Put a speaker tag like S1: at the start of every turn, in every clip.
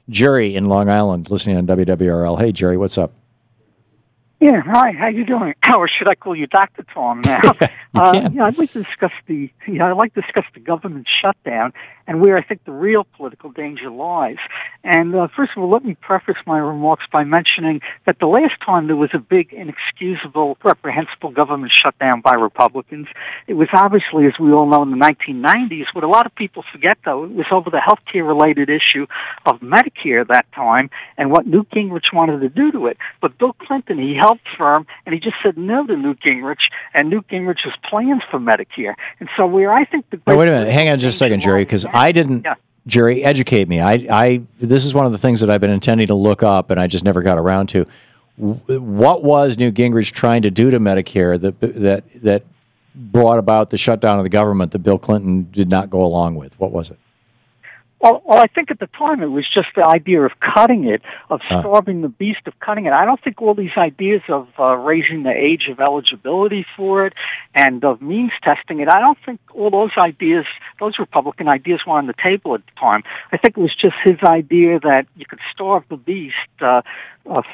S1: Jerry in Long Island, listening on WWRL. Hey, Jerry, what's up?
S2: Yeah, hi. How you doing? Or should I call you Dr. Thom now?
S1: You can.
S2: Yeah, I'd like to discuss the government shutdown and where I think the real political danger lies. And first of all, let me preface my remarks by mentioning that the last time there was a big, inexcusable, reprehensible government shutdown by Republicans, it was obviously, as we all know, in the 1990s. What a lot of people forget, though, it was over the healthcare-related issue of Medicare that time and what Newt Gingrich wanted to do to it. But Bill Clinton, he held firm, and he just said no to Newt Gingrich and Newt Gingrich's plans for Medicare. And so where I think the...
S1: Wait a minute. Hang on just a second, Jerry, because I didn't... Yeah. Jerry, educate me. This is one of the things that I've been intending to look up, and I just never got around to. What was Newt Gingrich trying to do to Medicare that brought about the shutdown of the government that Bill Clinton did not go along with? What was it?
S2: Well, I think at the time it was just the idea of cutting it, of starving the beast, of cutting it. I don't think all these ideas of raising the age of eligibility for it and of means testing it, I don't think all those ideas, those Republican ideas were on the table at the time. I think it was just his idea that you could starve the beast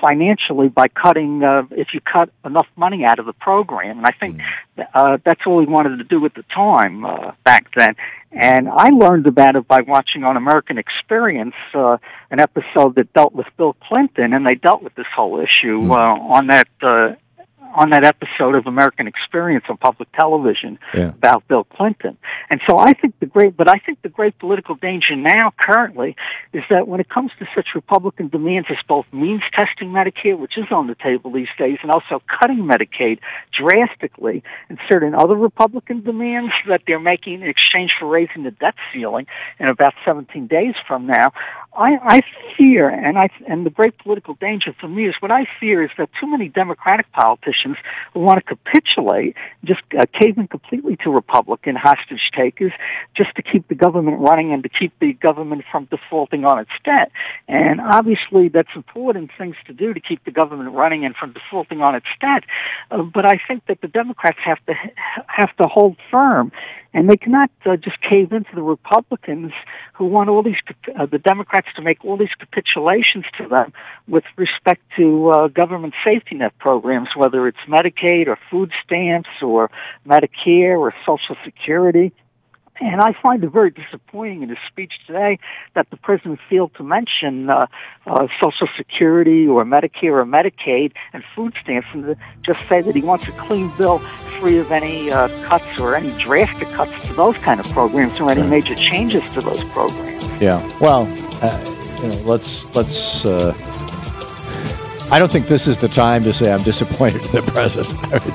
S2: financially by cutting, if you cut enough money out of the program. And I think that's all he wanted to do at the time back then. And I learned about it by watching on American Experience an episode that dealt with Bill Clinton, and they dealt with this whole issue on that episode of American Experience on public television about Bill Clinton. And so I think the great political danger now currently is that when it comes to such Republican demands as both means testing Medicare, which is on the table these days, and also cutting Medicaid drastically, and certain other Republican demands that they're making in exchange for raising the debt ceiling in about 17 days from now, I fear, and the great political danger for me is what I fear is that too many Democratic politicians who want to capitulate, just cave in completely to Republican hostage takers, just to keep the government running and to keep the government from defaulting on its debt. And obviously that's important things to do to keep the government running and from defaulting on its debt. But I think that the Democrats have to hold firm. And they cannot just cave into the Republicans who want all these, the Democrats to make all these capitulations to them with respect to government safety net programs, whether it's Medicaid or food stamps or Medicare or Social Security. And I find it very disappointing in his speech today that the president failed to mention Social Security or Medicare or Medicaid and food stamps, and to just say that he wants a clean bill free of any cuts or any drastic cuts to those kind of programs or any major changes to those programs.
S1: Yeah. Well, let's. I don't think this is the time to say I'm disappointed in the president. I mean,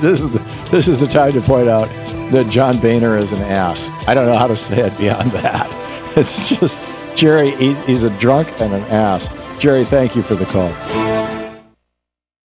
S1: this is the time to point out that John Boehner is an ass. I don't know how to say it beyond that. It's just, Jerry, he's a drunk and an ass. Jerry, thank you for the call.